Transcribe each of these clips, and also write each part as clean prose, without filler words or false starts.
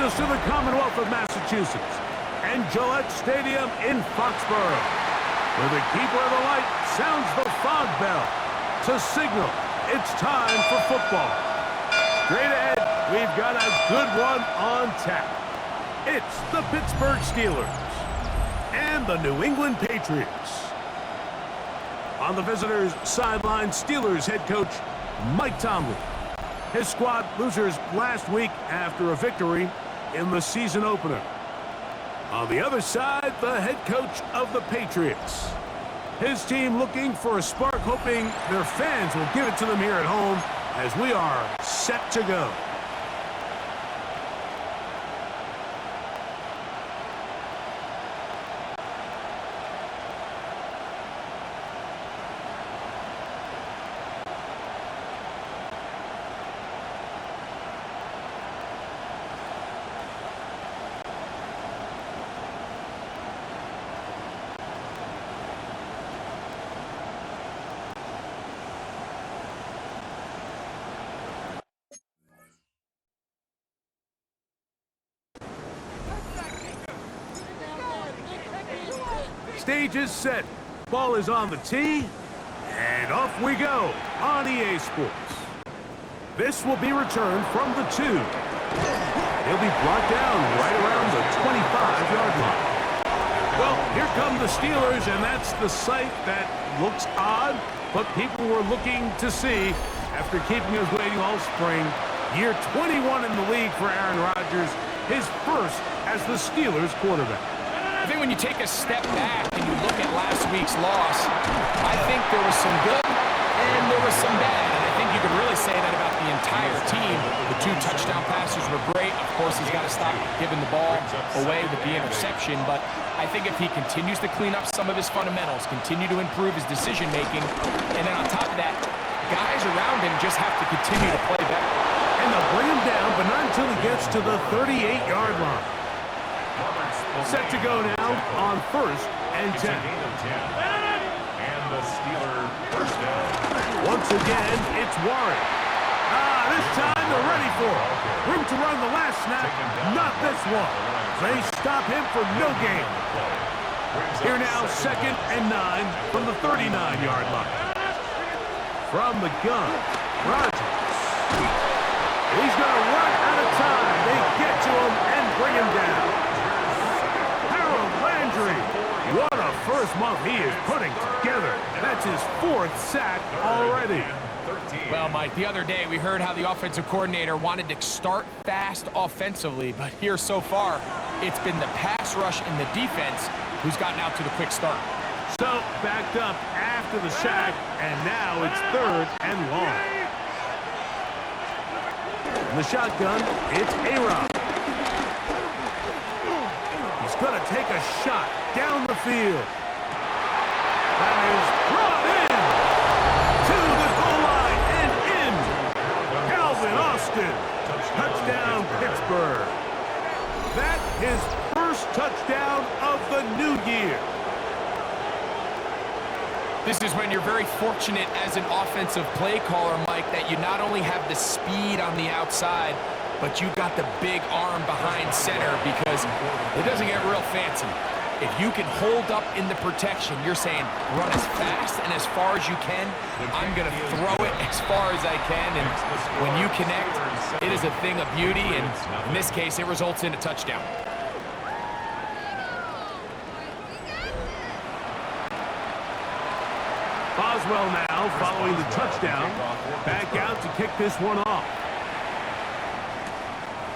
us to the Commonwealth of Massachusetts and Gillette Stadium in Foxborough, where the keeper of the light sounds the fog bell to signal it's time for football. Straight ahead, we've got a good one on tap. It's the Pittsburgh Steelers and the New England Patriots. On the visitors' sideline, Steelers head coach Mike Tomlin. His squad losers last week after a victory in the season opener. On the other side, the head coach of the Patriots. His team looking for a spark, hoping their fans will give it to them here at home as we are set to go. Stage is set. Ball is on the tee. And off we go on EA Sports. This will be returned from the 2. He'll be brought down right around the 25-yard line. Well, here come the Steelers, and that's the sight that looks odd, but people were looking to see after keeping us waiting all spring. Year 21 in the league for Aaron Rodgers, his first as the Steelers quarterback. I think when you take a step back and you look at last week's loss, I think there was some good and there was some bad. And I think you could really say that about the entire team. The 2 touchdown passes were great. Of course, he's got to stop giving the ball away with the interception. But I think if he continues to clean up some of his fundamentals, continue to improve his decision-making, and then on top of that, guys around him just have to continue to play better. And they'll bring him down, but not until he gets to the 38-yard line. Set to go now on 1st and 10. And the Steelers first down. Once again, it's Warren. This time they're ready for it. Room to run the last snap, not this one. They stop him for no gain. Here now, 2nd and 9 from the 39-yard line. From the gun, Rodgers. He's going to run out of time. They get to him and bring him down. What a first month he is putting together. That's his 4th sack already. Well, Mike, the other day we heard how the offensive coordinator wanted to start fast offensively, but here so far, it's been the pass rush and the defense who's gotten out to the quick start. So, backed up after the sack, and now it's 3rd and long. In the shotgun, it's A-Rod. Going to take a shot down the field. That is brought in to the goal line and in. Calvin Austin, touchdown Pittsburgh. That his first touchdown of the new year. This is when you're very fortunate as an offensive play caller, Mike, that you not only have the speed on the outside, but you got the big arm behind center because it doesn't get real fancy. If you can hold up in the protection, you're saying run as fast and as far as you can. I'm going to throw it as far as I can, and when you connect, it is a thing of beauty, and in this case, it results in a touchdown. Boswell now following the touchdown, back out to kick this one off.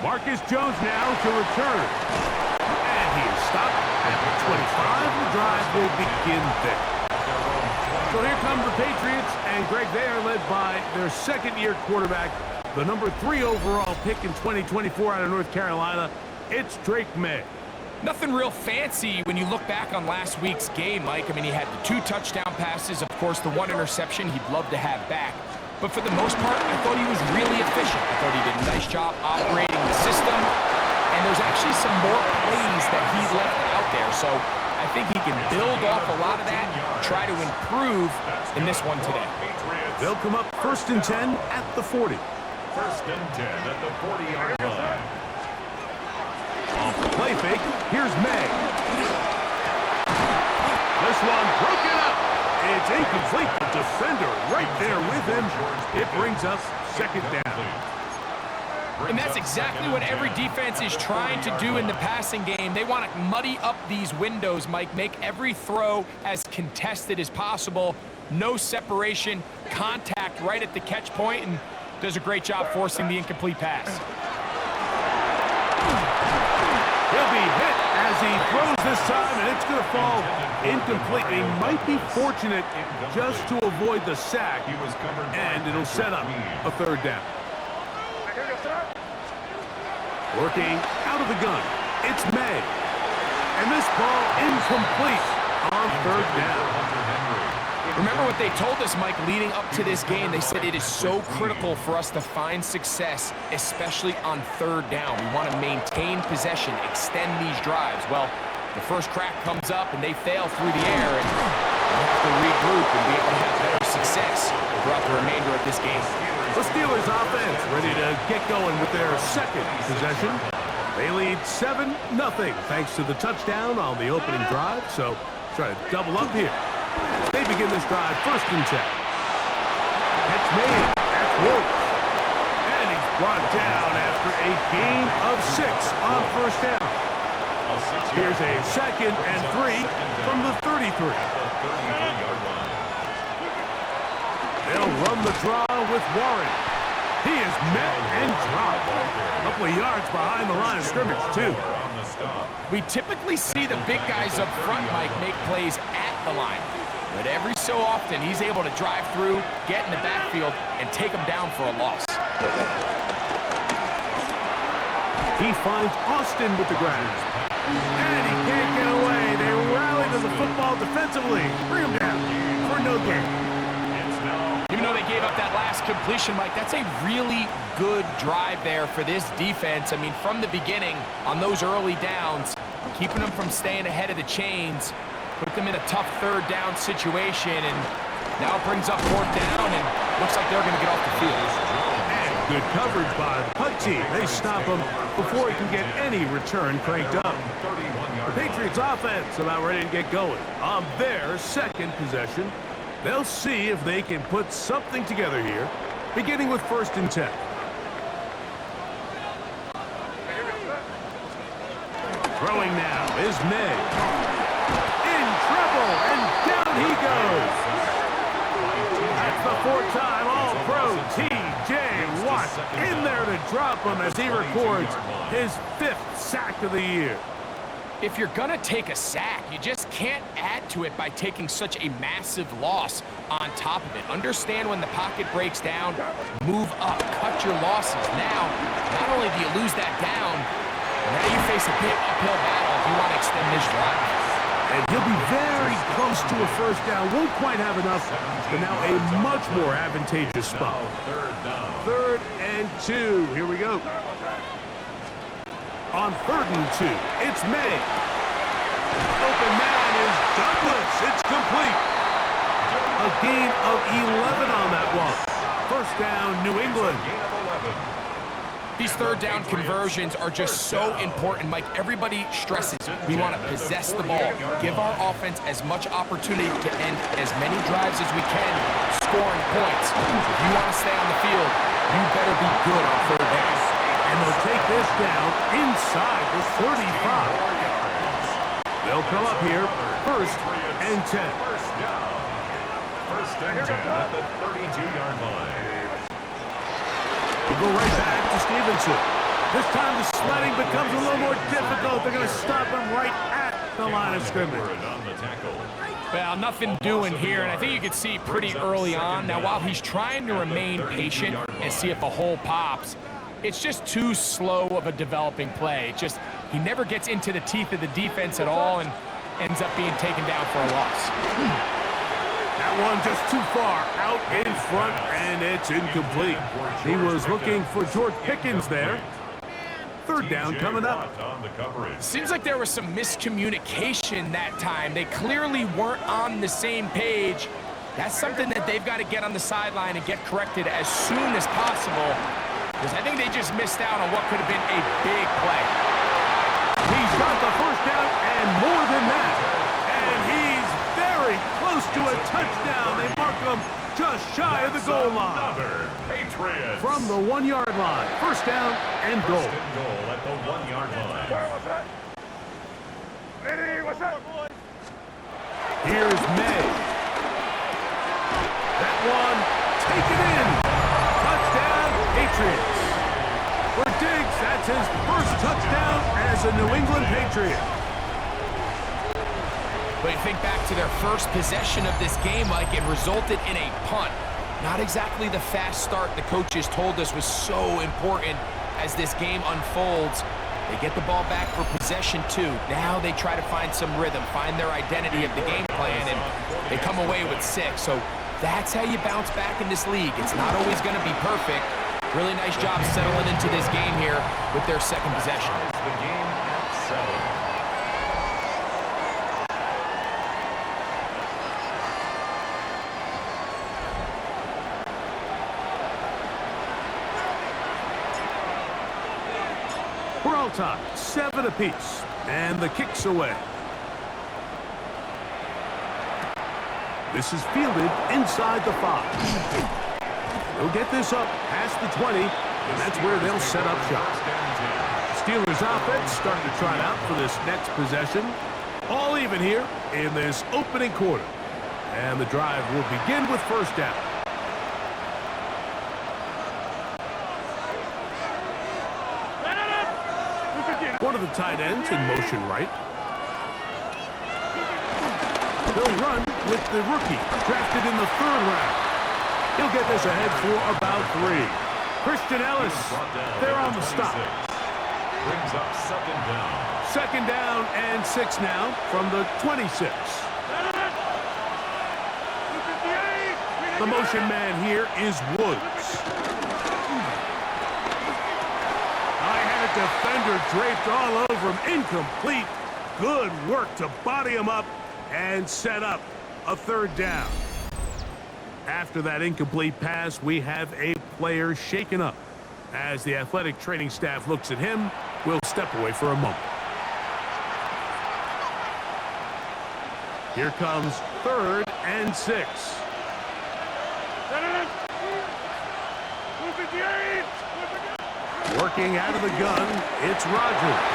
Marcus Jones now to return. And he is stopped at the 25. The drive will begin there. So here come the Patriots, and Greg, they are led by their 2nd-year quarterback, the number 3 overall pick in 2024 out of North Carolina. It's Drake May. Nothing real fancy when you look back on last week's game, Mike. I mean, he had the 2 touchdown passes, of course, the 1 interception he'd love to have back. But for the most part, I thought he was really efficient. I thought he did a nice job operating the system. And there's actually some more plays that he left out there. So I think he can build off a lot of that, try to improve in this one today. They'll come up 1st and 10 at the 40. 1st and 10 at the 40-yard line. fake. Here's May. This one broken up. It's incomplete. The defender right there with him. It brings us second down. And that's exactly what every defense is trying to do in the passing game. They want to muddy up these windows, Mike, make every throw as contested as possible. No separation, contact right at the catch point, and does a great job forcing the incomplete pass. He'll be hit as he throws this time, and it's going to fall incomplete. He might be fortunate just to avoid the sack, and it'll set up a third down. Working out of the gun, it's May. And this ball incomplete on third down. Remember what they told us, Mike, leading up to this game. They said it is so critical for us to find success, especially on third down. We want to maintain possession, extend these drives. Well, the first crack comes up and they fail through the air, and we have to regroup and be able to have better success throughout the remainder of this game. The Steelers offense ready to get going with their second possession. They lead 7-0 thanks to the touchdown on the opening drive, so try to double up here. They begin this drive first and 10. That's made. That's Wolf. And he's brought down after a gain of 6 on first down. Here's a 2nd and 3 from the 33. They'll run the draw with Warren. He is met and dropped. A couple of yards behind the line of scrimmage, too. We typically see the big guys up front, Mike, make plays at the line. But every so often, he's able to drive through, get in the backfield, and take them down for a loss. He finds Austin with the grab. And he can't get away. They rally to the football defensively. Bring him down for no gain. Even though they gave up that last completion, Mike, that's a really good drive there for this defense. I mean, from the beginning, on those early downs, keeping them from staying ahead of the chains, put them in a tough third down situation, and now it brings up fourth down, and looks like they're going to get off the field. And good coverage by the punt team. They stop him before he can get any return cranked up. The Patriots offense about ready to get going on their second possession. They'll see if they can put something together here, beginning with 1st and 10. Throwing now is May. In trouble, and down he goes. That's the 4th time All-Pro T.J. Watt in there to drop him as he records his 5th sack of the year. If you're going to take a sack, you just can't add to it by taking such a massive loss on top of it. Understand when the pocket breaks down, move up, cut your losses. Now, not only do you lose that down, now you face a big uphill battle if you want to extend this drive. And he'll be very close to a first down. Won't quite have enough, but now a much more advantageous spot. 3rd and 2. Here we go. On 3rd and 2, it's May. Open man is Douglas. It's complete. A gain of 11 on that one. First down, New England. These third down conversions are just so important, Mike. Everybody stresses we want to possess the ball, give our offense as much opportunity to end as many drives as we can, scoring points. If you want to stay on the field, you better be good on third down. And they'll take this down inside the 35. They'll come up here, 1st and 10. First and 10 at the 32-yard line. We'll go right back to Stevenson. This time the sledding becomes a little more difficult. They're going to stop him right at the line of scrimmage. Well, nothing doing here, and I think you could see pretty early on. Now, while he's trying to remain patient and see if a hole pops, it's just too slow of a developing play. He never gets into the teeth of the defense at all and ends up being taken down for a loss. That one just too far out in front, and it's incomplete. He was looking for George Pickens there. 3rd down coming up. Seems like there was some miscommunication that time. They clearly weren't on the same page. That's something that they've got to get on the sideline and get corrected as soon as possible, because I think they just missed out on what could have been a big play. He's got touchdown. They mark them just shy of the goal line. Another Patriots. From the 1-yard line, first down and goal. First and goal at the 1-yard line. Here's May. That one, taken in. Touchdown, Patriots. For Diggs, that's his first touchdown as a New England Patriot. But you think back to their first possession of this game, Mike, it resulted in a punt. Not exactly the fast start the coaches told us was so important as this game unfolds. They get the ball back for possession two. Now they try to find some rhythm, find their identity of the game plan, and they come away with 6. So that's how you bounce back in this league. It's not always going to be perfect. Really nice job settling into this game here with their second possession. The game at 7. We're all tied, 7 apiece, and the kick's away. This is fielded inside the 5. They'll get this up past the 20, and that's where they'll set up shop. Steelers offense starting to try it out for this next possession. All even here in this opening quarter. And the drive will begin with first down. One of the tight ends in motion right. They'll run with the rookie, drafted in the 3rd round. He'll get this ahead for about 3. Christian Ellis, they're on the stop. Brings up second down. Second down and 6 now from the 26. The motion man here is Woods. Defender draped all over him, incomplete. Good work to body him up and set up a 3rd down. After that incomplete pass, we have a player shaken up. As the athletic training staff looks at him, we'll step away for a moment. Here comes 3rd and 6. Working out of the gun, it's Rodgers.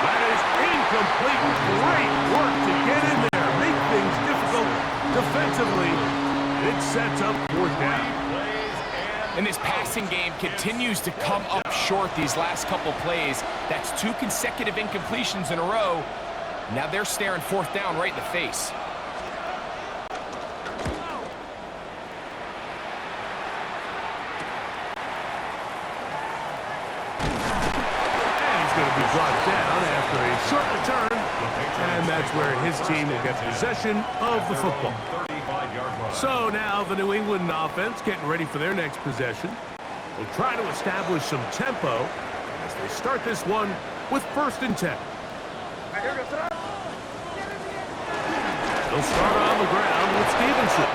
That is incomplete. Great work to get in there, make things difficult defensively. It sets up 4th down. And this passing game continues to come up short these last couple plays. That's 2 consecutive incompletions in a row. Now they're staring 4th down right in the face. Brought down after a short return, and that's where his team will get possession of the football. So now the New England offense getting ready for their next possession. Will try to establish some tempo as they start this one with 1st and 10. They'll start on the ground with Stevenson,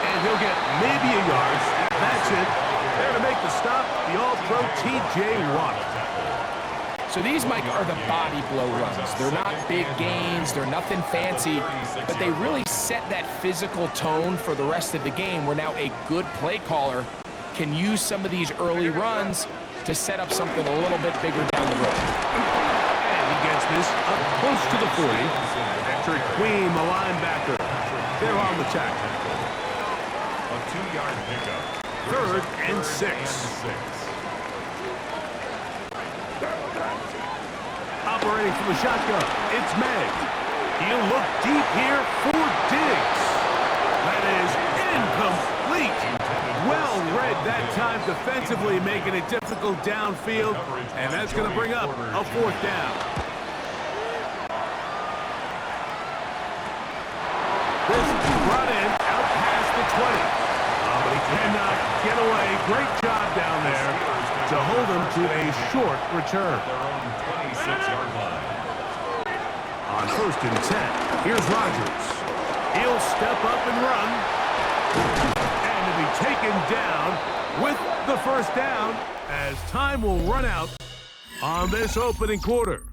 and he'll get maybe a yard. That's it. There to make the stop, the All-Pro T.J. Watt. So these, Mike, are the body blow runs. They're not big gains, they're nothing fancy, but they really set that physical tone for the rest of the game where now a good play caller can use some of these early runs to set up something a little bit bigger down the road. And he gets this up close to the 40. Patrick Queen, the linebacker. They're on the tackle. A 2-yard pickup. 3rd and 6. Operating from the shotgun, it's May. He'll look deep here for Diggs. That is incomplete. Well read that time defensively, making it difficult downfield, and that's going to bring up a 4th down. This is brought in out past the 20. But he cannot get away. Great job down there to hold him to a short return. On 1st and 10, here's Rodgers. He'll step up and run. And to be taken down with the 1st down as time will run out on this opening quarter.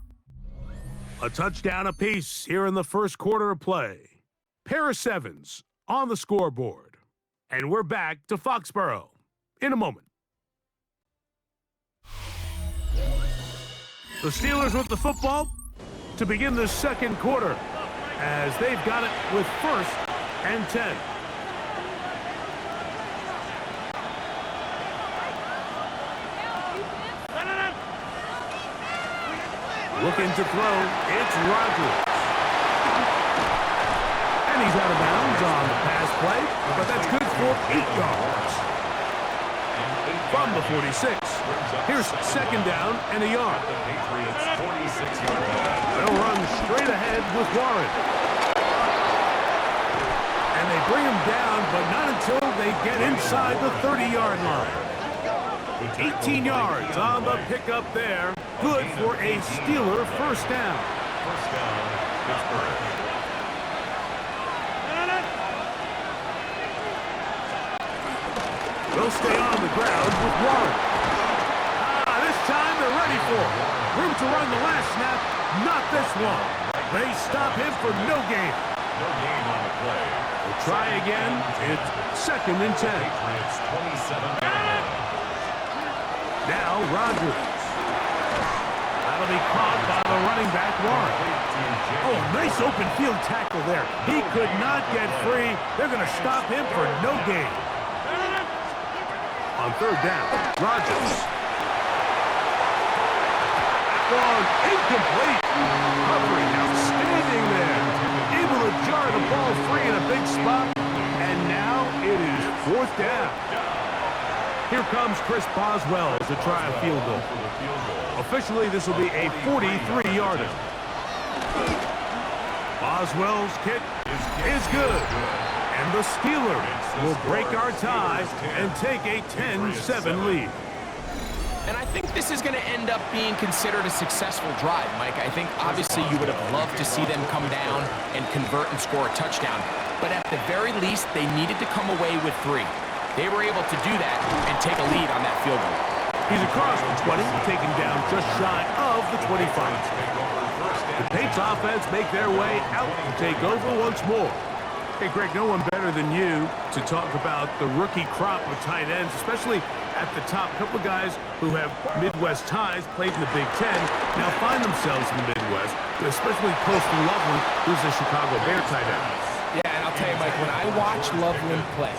A touchdown apiece here in the 1st quarter of play. Pair of 7s on the scoreboard. And we're back to Foxborough in a moment. The Steelers with the football to begin the second quarter as they've got it with 1st and 10. Looking to throw, it's Rodgers. And he's out of bounds on the pass play, but that's good for 8 yards. From the 46, here's 2nd down and a yard. The Patriots 46-yard line. They'll run straight ahead with Warren. And they bring him down, but not until they get inside the 30-yard line. 18 yards on the pickup there. Good for a Steeler 1st down. 1st down, Pittsburgh. They'll stay on the ground with Warren. This time they're ready for it. Room to run the last snap, not this one. They stop him for no gain. No gain on the play. We'll try again. It's 2nd and 10. Patriots 27-yard line. Now Rodgers. That'll be caught by the running back, Warren. Oh, nice open field tackle there. He could not get free. They're going to stop him for no gain. On 3rd down, Rodgers. That one incomplete. Covering outstanding there. Able to jar the ball free in a big spot. And now it is 4th down. Here comes Chris Boswell to try a field goal. Officially, this will be a 43-yarder. Boswell's kick is good. And the Steelers will break our tie and take a 10-7 lead. And I think this is going to end up being considered a successful drive, Mike. I think obviously you would have loved to see them come down and convert and score a touchdown. But at the very least, they needed to come away with 3. They were able to do that and take a lead on that field goal. He's across the 20, taken down just shy of the 25. The Patriots offense make their way out to take over once more. Hey, Greg, no one better than you to talk about the rookie crop of tight ends, especially at the top. A couple of guys who have Midwest ties, played in the Big Ten, now find themselves in the Midwest, especially Colston Loveland, who's a Chicago Bear tight end. Yeah, and I'll tell you, Mike, when I watch Loveland play,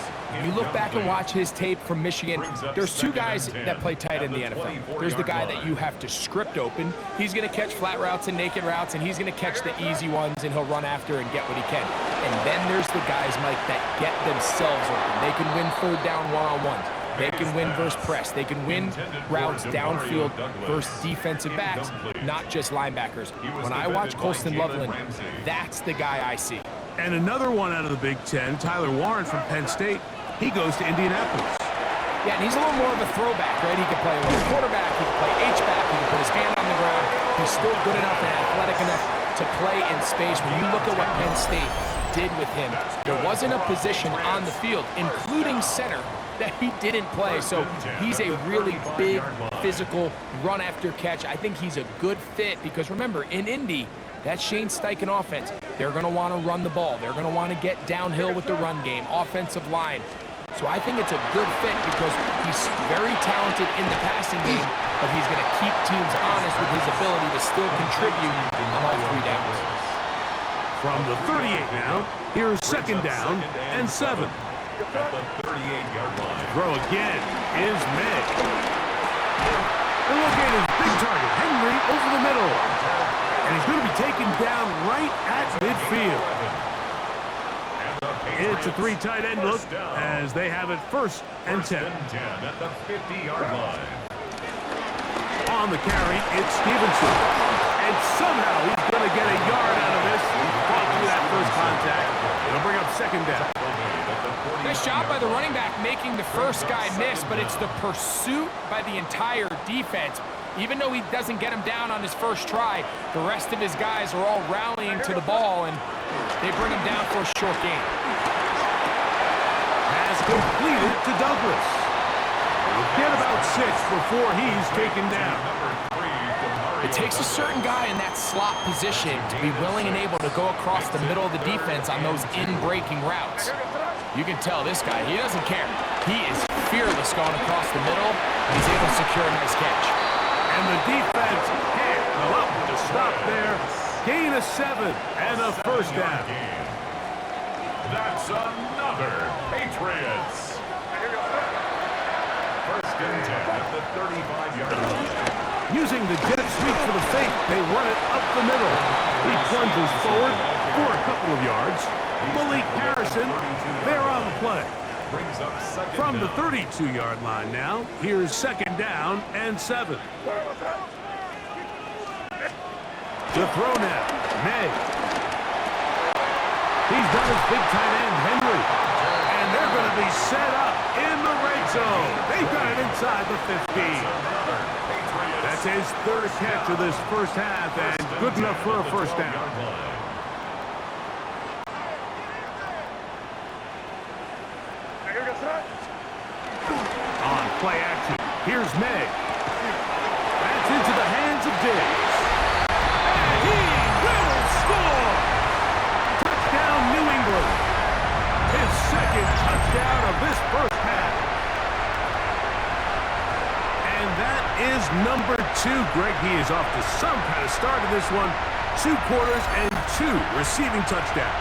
you look back and watch his tape from Michigan, there's 2 guys that play tight in the NFL. There's the guy that you have to script open. He's going to catch flat routes and naked routes, and he's going to catch the easy ones, and he'll run after and get what he can. And then there's the guys, Mike, that get themselves open. They can win 3rd down one-on-ones. They can win versus press. They can win routes downfield versus defensive backs, not just linebackers. When I watch Colston Loveland, that's the guy I see. And another one out of the Big Ten, Tyler Warren from Penn State. He goes to Indianapolis. Yeah, and he's a little more of a throwback, right? He can play a quarterback, he can play H-back, he can put his hand on the ground. He's still good enough and athletic enough to play in space. When you look at what Penn State did with him, there wasn't a position on the field, including center, that he didn't play. So he's a really big, physical, run-after-catch. I think he's a good fit because, remember, in Indy, that Shane Steichen offense, they're going to want to run the ball. They're going to want to get downhill with the run game, offensive line. So I think it's a good fit because he's very talented in the passing game, but he's going to keep teams honest with his ability to still contribute on all 3 downs. From the 38 now, here's 2nd down and 7. At the 38-yard line. Throw again is made. They're looking at his big target, Henry, over the middle. And he's going to be taken down right at midfield. It's a 3 tight end look as they have it 1st and 10. At the 50-yard line. On the carry, it's Stevenson. And somehow he's going to get a yard out of this. He fought through that first contact. It'll bring up 2nd down. Nice job by the running back making the first guy miss, but it's the pursuit by the entire defense. Even though he doesn't get him down on his first try, the rest of his guys are all rallying to the ball, and they bring him down for a short gain. Pass completed to Douglas. We'll get about 6 before he's taken down. Number 3, It takes a certain guy in that slot position to be willing and able to go across the middle of the defense on those in-breaking routes. You can tell this guy, he doesn't care. He is fearless going across the middle, and he's able to secure a nice catch. And the defense can't come up with a stop there. Gain of 7 and a first down. That's another Patriots. First and 10 at the 35-yard line. Using the jet sweep for the fake, they run it up the middle. He plunges forward for a couple of yards. Malik Harrison, they're on the play. Brings up second From the down. 32-yard line now, here's second down and 7. To throw now, May. He's done his big tight end, Henry. And they're going to be set up in the red zone. They've got it inside the 15. That's his third catch of this first half, and good enough for a first down. On play action, here's May. That's into the hands of Diggs. And he will score! Touchdown, New England. His second touchdown of this first half. And that is number 2. Greg, he is off to some kind of start in this one. 2 quarters and 2 receiving touchdowns.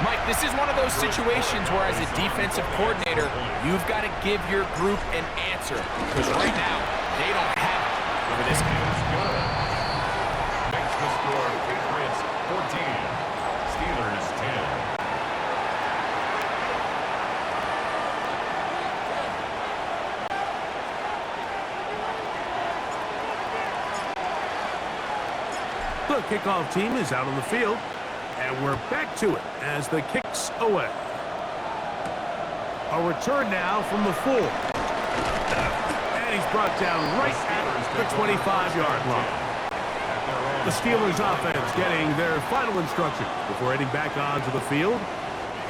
Mike, this is one of those situations where as a defensive coordinator, you've got to give your group an answer. Because right now, they don't have it over this game. Makes the score Patriots 14, Steelers 10. The kickoff team is out on the field, and we're back to it as the kick's away. A return now from the 4. And he's brought down right at the 25-yard line. The Steelers offense getting their final instruction before heading back onto the field.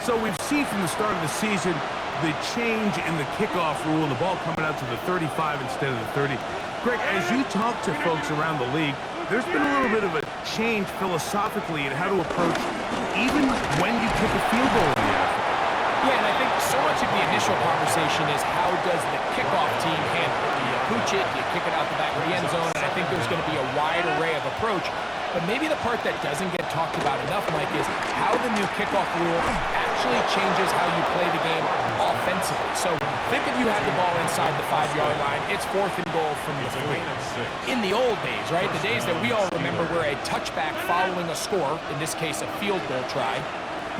So we've seen from the start of the season the change in the kickoff rule and the ball coming out to the 35 instead of the 30. Greg, as you talk to folks around the league, there's been a little bit of a change philosophically in how to approach even when you kick a field goal in the NFL. Yeah, and I think so much of the initial conversation is how does the kickoff team handle it? Do you pooch it? Do you kick it out the back of the end zone? And I think there's going to be a wide array of approach. But maybe the part that doesn't get talked about enough, Mike, is how the new kickoff rule actually changes how you play the game offensively. So think if you have the ball inside the 5-yard line, it's 4th and goal from the 3. In the old days, right, the days that we all remember where a touchback following a score, in this case a field goal try,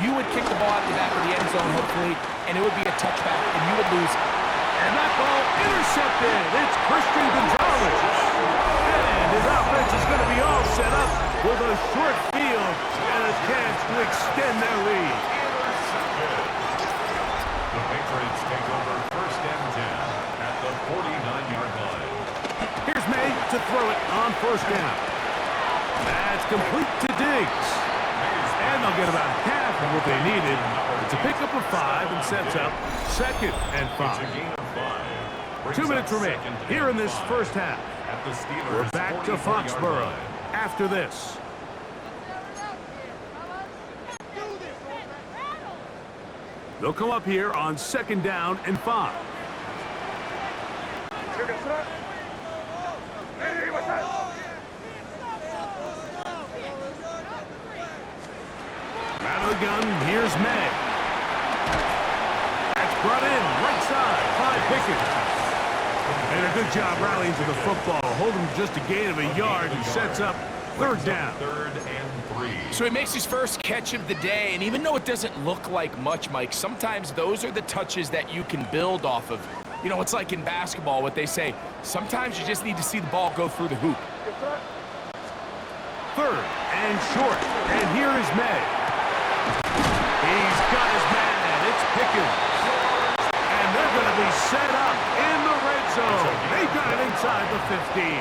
you would kick the ball out the back of the end zone, hopefully, and it would be a touchback, and you would lose. And that ball intercepted. It's Christian Gonzalez. And his offense is going to be all set up with a short field and a chance to extend their lead. The Patriots take over first and 10 at the 49-yard line. Here's May to throw it on first down. That's complete to Diggs. And they'll get about half of what they needed. It's a pickup of 5 and sets up second and 5. 2 minutes remain here in this first half. We're back to Foxborough after this. They'll come up here on second down and 5. Out of the gun, here's May. That's brought in right side by Pickens. And a good job rallying to the football. Holding just a gain of a yard and sets up third down. 3rd and 3. So he makes his first catch of the day, and even though it doesn't look like much, Mike, sometimes those are the touches that you can build off of. You know, it's like in basketball, what they say, sometimes you just need to see the ball go through the hoop. 3rd and short. And here is May. He's got his man. It's Pickens. And they're going to be set up in the red zone. They got it inside the 15.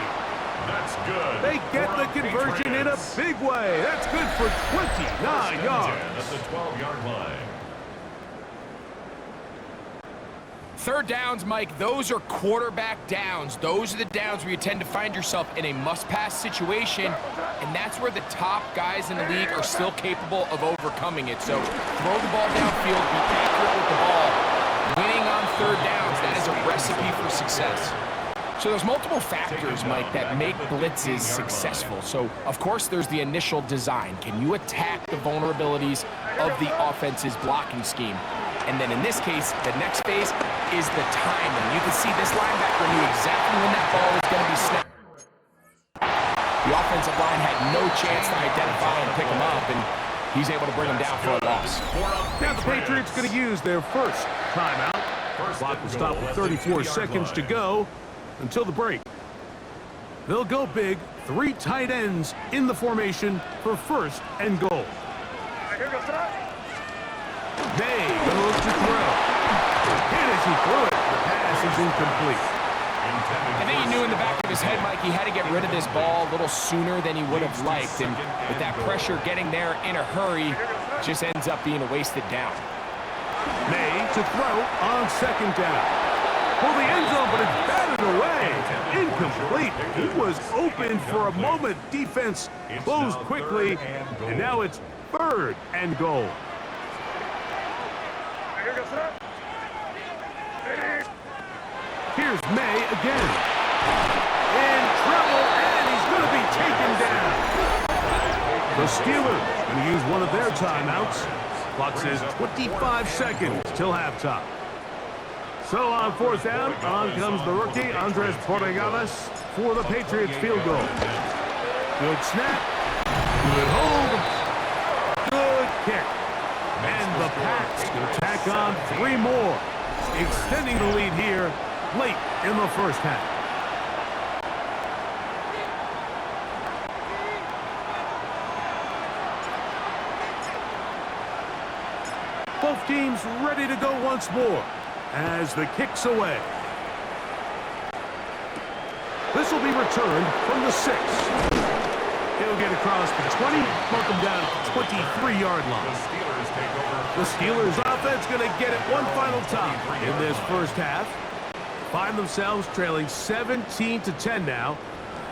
That's good. They get the conversion in a big way. That's good for 29 yards. At the 12-yard line. Third downs, Mike, those are quarterback downs. Those are the downs where you tend to find yourself in a must-pass situation, and that's where the top guys in the league are still capable of overcoming it. So throw the ball downfield, be accurate with the ball. Winning on third downs, that is a recipe for success. So there's multiple factors, Mike, that make blitzes successful. So, of course, there's the initial design. Can you attack the vulnerabilities of the offense's blocking scheme? And then in this case, the next phase is the timing. You can see this linebacker knew exactly when that ball was going to be snapped. The offensive line had no chance to identify and pick him up, and he's able to bring him down for a loss. Now the Patriots going to use their first timeout. Clock will stop with 34 seconds to go until the break. They'll go big, 3 tight ends in the formation for first and goal. May goes to throw. Hit as he threw it. The pass is incomplete. I think he knew in the back of his head, Mike, he had to get rid of this ball a little sooner than he would have liked. And with that pressure getting there in a hurry, just ends up being a wasted down. May to throw on second down. For the end zone, but it's batted away. Incomplete. He was open for a moment. Defense closed quickly, and now it's third and goal. Here's May again. In trouble, and he's going to be taken down. The Steelers going to use one of their timeouts. Clock says 25 seconds till halftime. So on fourth down, on comes the rookie, Andres Portegalas, for the Patriots field goal. Good snap. Good hold. Good kick. And the Pats will tack on 3 more, extending the lead here late in the first half. Both teams ready to go once more as the kick's away. This will be returned from the 6. He'll get across the 20, mark him down at the 23-yard line. The Steelers offense going to get it one final time in this first half. Find themselves trailing 17-10 now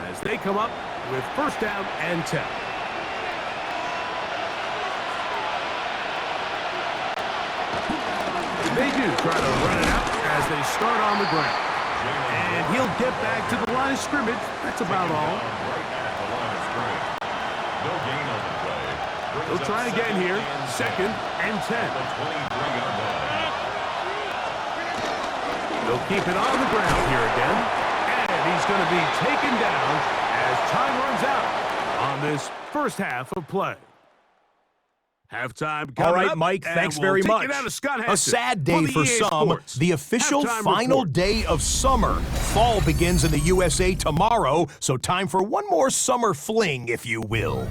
as they come up with first down and 10. They do try to run it out as they start on the ground. And he'll get back to the line of scrimmage. That's about all. He'll try again here. Second and 10. They'll keep it on the ground here again. And he's going to be taken down as time runs out on this first half of play. Halftime coming All right, up, Mike, thanks very much. A sad day for some, the official final day of summer. Fall begins in the USA tomorrow, so time for one more summer fling, if you will.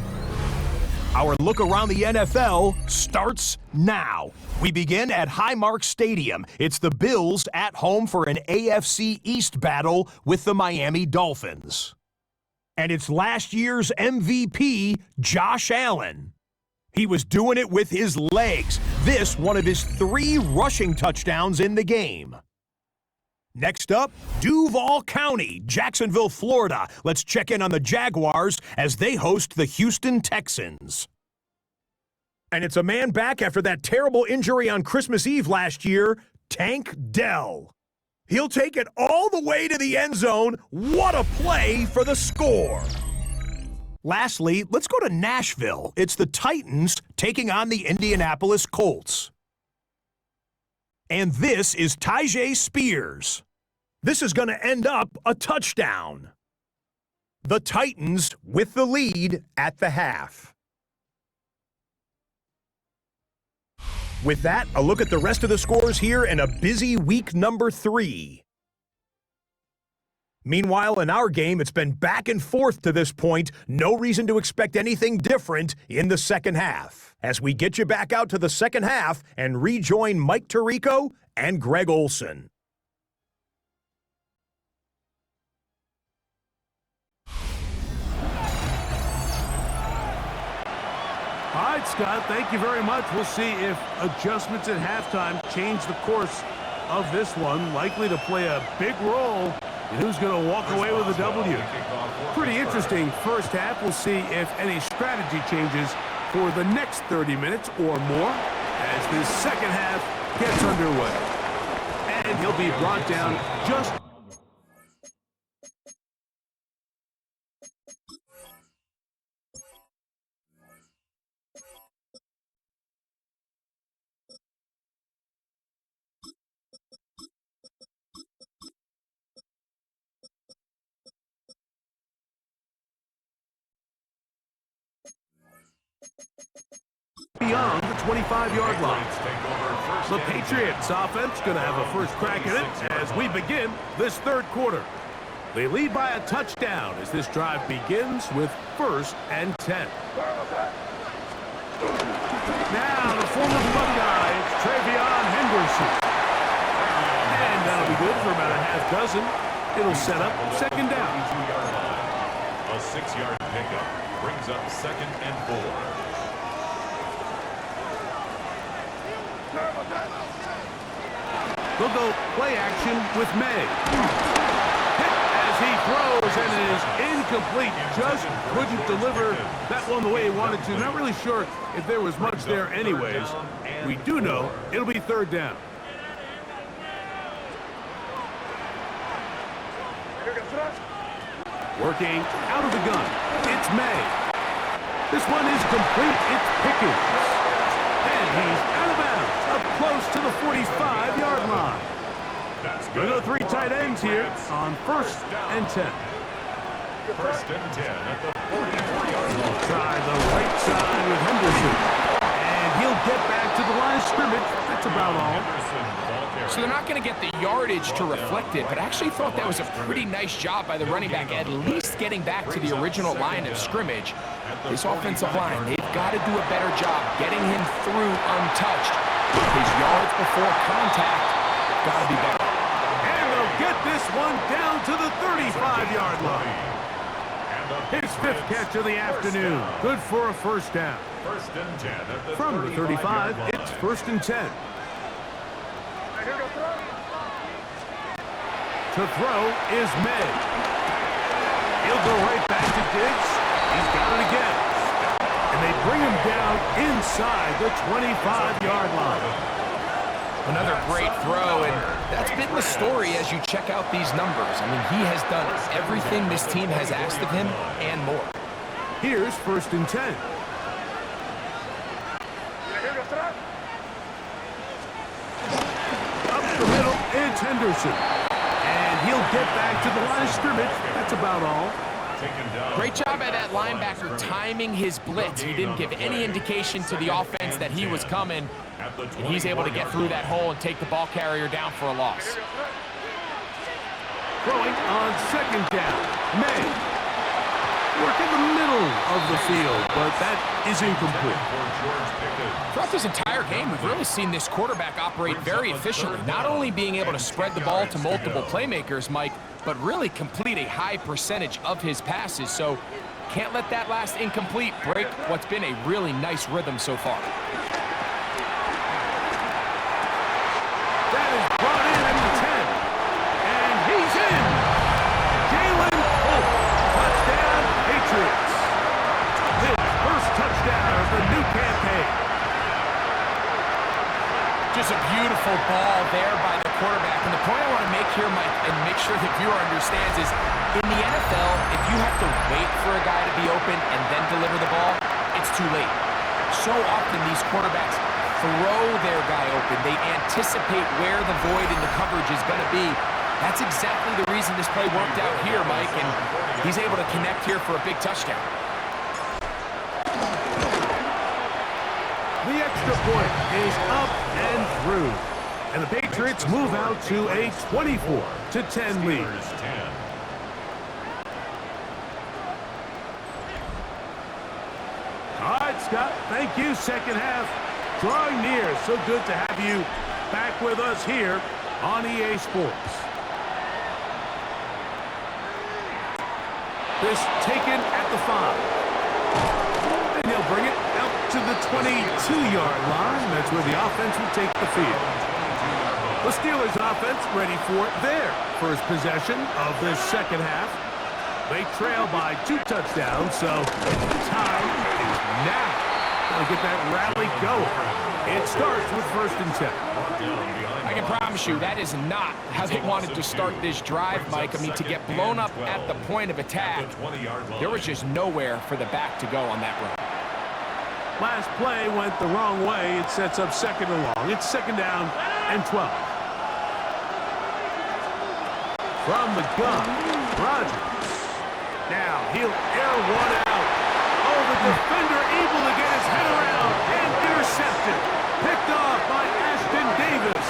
Our look around the NFL starts now. We begin at Highmark Stadium. It's the Bills at home for an AFC East battle with the Miami Dolphins. And it's last year's MVP, Josh Allen. He was doing it with his legs. This, one of his 3 rushing touchdowns in the game. Next up, Duval County, Jacksonville, Florida. Let's check in on the Jaguars as they host the Houston Texans. And it's a man back after that terrible injury on Christmas Eve last year, Tank Dell. He'll take it all the way to the end zone. What a play for the score. Lastly, let's go to Nashville. It's the Titans taking on the Indianapolis Colts. And this is Tyjae Spears. This is going to end up a touchdown. The Titans with the lead at the half. With that, a look at the rest of the scores here in a busy week number 3. Meanwhile, in our game, it's been back and forth to this point. No reason to expect anything different in the second half. As we get you back out to the second half and rejoin Mike Tirico and Greg Olson. All right, Scott, thank you very much. We'll see if adjustments at halftime change the course of this one likely to play a big role in who's going to walk away with a W. Pretty interesting first half. We'll see if any strategy changes for the next 30 minutes or more as this second half gets underway. And he'll be brought down just beyond the 25-yard line. The Patriots offense going to have a first crack at it as we begin this third quarter. They lead by a touchdown as this drive begins with 1st and 10. Now the former Buckeye, it's Travion Henderson. And that'll be good for about a half dozen. It'll set up 2nd down. A 6-yard pickup brings up 2nd and 4. They'll go play action with May. Hit as he throws, and it is incomplete. Just couldn't deliver that one the way he wanted to. Not really sure if there was much there anyways. We do know it'll be 3rd down. Working out of the gun. It's May. This one is complete. It's Pickens. And he's out of bounds, up close to the 45-yard line. Going to 3 tight ends here on 1st and 10. 1st and 10 at the 44-yard line. Try the right side with Henderson. And he'll get back to the line of scrimmage. That's about all. So they're not going to get the yardage to reflect it, but I actually thought that was a pretty nice job by the running back, at least getting back to the original line of scrimmage. This offensive line, they've got to do a better job getting him through untouched. His yards before contact got to be better. And they'll get this one down to the 35-yard line. His 5th catch of the afternoon. Good for a 1st down. 1st and 10 at the From the 35, it's 1st and 10. To throw is May. He'll go right back to Diggs. He's got it again. And they bring him down inside the 25-yard line. Another great throw, and that's been the story as you check out these numbers. I mean, he has done everything this team has asked of him and more. Here's 1st and 10. Up the middle, it's Henderson. And he'll get back to the line of scrimmage. That's about all. Great job by that linebacker timing his blitz. He didn't give any indication to the offense that he was coming. And he's able to get through that hole and take the ball carrier down for a loss. Throwing on 2nd down. May. Work in the middle of the field, but that is incomplete. Throughout this entire game, we've really seen this quarterback operate very efficiently, not only being able to spread the ball to multiple playmakers, Mike, but really complete a high percentage of his passes. So can't let that last incomplete break what's been a really nice rhythm so far. That is brought in at the 10. And he's in. Jalen Holt. Touchdown, Patriots. His 1st touchdown of the new campaign. Just a beautiful ball there by the quarterback. And the point I want to make here, Mike, and make sure the viewer understands is, in the NFL, if you have to wait for a guy to be open and then deliver the ball, it's too late. So often these quarterbacks throw their guy open. They anticipate where the void in the coverage is going to be. That's exactly the reason this play worked out here, Mike, and he's able to connect here for a big touchdown. The extra point is up and through. And the Patriots move out to a 24-10 lead. All right, Scott, thank you. 2nd half drawing near. So good to have you back with us here on EA Sports. This taken at the 5. And he'll bring it out to the 22-yard line. That's where the offense will take the field. The Steelers offense ready for their first possession of this second half. They trail by 2 touchdowns, so time is now. Gotta get that rally going. It starts with 1st and 10. I can promise you that is not how they wanted to start this drive, Mike. I mean, to get blown up at the point of attack, there was just nowhere for the back to go on that run. Last play went the wrong way. It sets up 2nd and long. It's 2nd down and 12. From the gun, Rodgers. Now he'll air one out. Oh, the defender able to get his head around and intercepted. Picked off by Ashton Davis.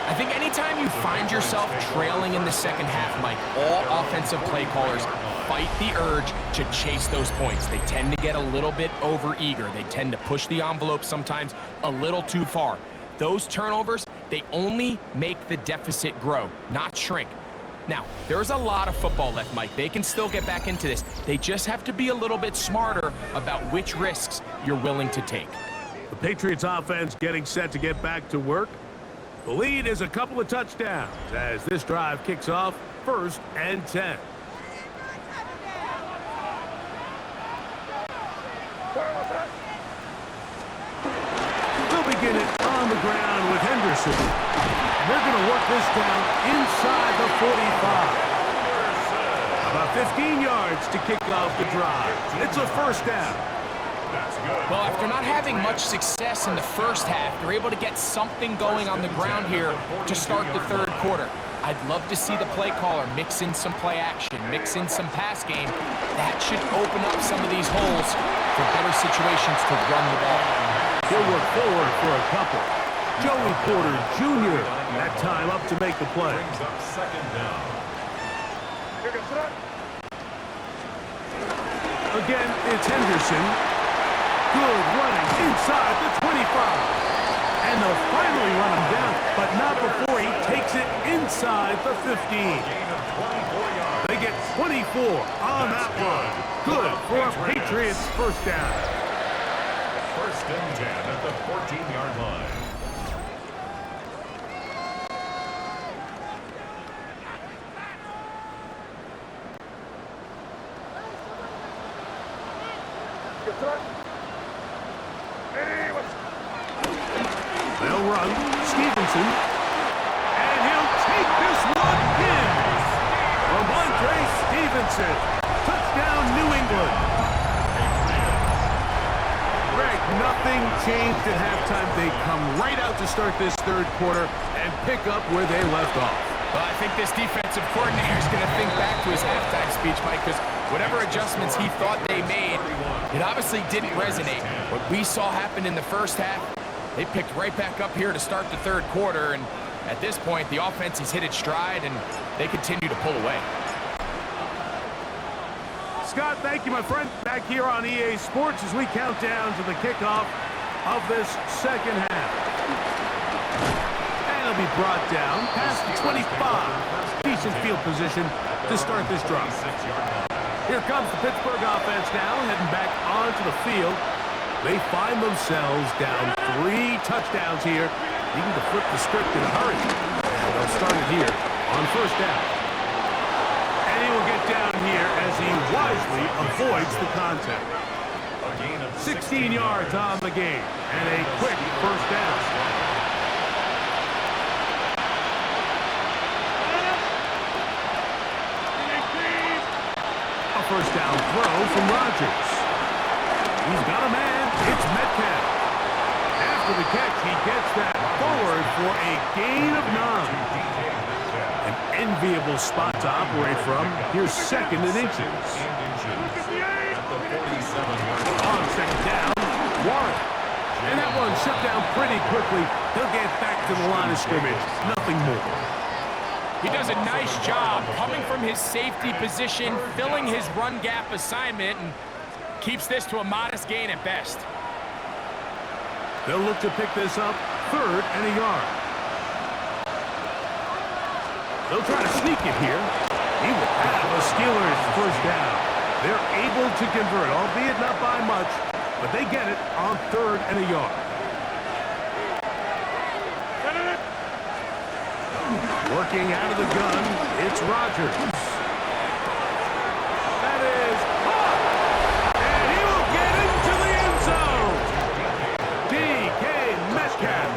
I think anytime you find yourself trailing in the second half, Mike, all offensive play callers fight the urge to chase those points. They tend to get a little bit overeager. They tend to push the envelope sometimes a little too far. Those turnovers, they only make the deficit grow, not shrink. Now, there's a lot of football left, Mike. They can still get back into this. They just have to be a little bit smarter about which risks you're willing to take. The Patriots offense getting set to get back to work. The lead is a couple of touchdowns as this drive kicks off 1st and 10. They'll begin it on the ground with Henderson. They're going to work this down inside the 45. About 15 yards to kick off the drive. It's a 1st down. Well, after not having much success in the first half, they're able to get something going on the ground here to start the 3rd quarter. I'd love to see the play caller mix in some play action, mix in some pass game. That should open up some of these holes for better situations to run the ball. He'll work forward for a couple. Joey Porter Jr. that time up to make the play. Brings up 2nd down. Again, it's Henderson. Good running inside the 25. And they'll finally run him down, but not before he takes it inside the 15. They get 24 on that one. Good for a Patriots 1st down. 1st and 10 at the 14-yard line. They'll run. Stevenson. And he'll take this one in. Ramondre Stevenson. Touchdown, New England. Greg, nothing changed at halftime. They come right out to start this 3rd quarter and pick up where they left off. Well, I think this defensive coordinator is going to think back to his halftime speech, Mike, because whatever adjustments he thought they made, it obviously didn't resonate. What we saw happen in the first half, they picked right back up here to start the 3rd quarter, and at this point, the offense has hit its stride, and they continue to pull away. Scott, thank you, my friend. Back here on EA Sports as we count down to the kickoff of this 2nd half. And it'll be brought down past the 25. Decent field position to start this drive. Here comes the Pittsburgh offense now, heading back onto the field. They find themselves down 3 touchdowns here, needing to flip the script in a hurry. And they'll start it here on 1st down. And he will get down here as he wisely avoids the contact. 16 yards on the game, and a quick 1st down. A 1st down throw from Rodgers. He's got a man. It's Metcalf. After the catch, he gets that forward for a gain of 9. An enviable spot to operate from. Here's 2nd and inches. On 2nd down, Warren. And that one shut down pretty quickly. He'll get back to the line of scrimmage. Nothing more. He does a nice job coming from his safety position, filling his run gap assignment, and keeps this to a modest gain at best. They'll look to pick this up 3rd and a yard. They'll try to sneak it here. He will have the Steelers 1st down. They're able to convert, albeit not by much, but they get it on 3rd and a yard. Working out of the gun, it's Rodgers. That is caught. And he will get into the end zone. DK Metcalf.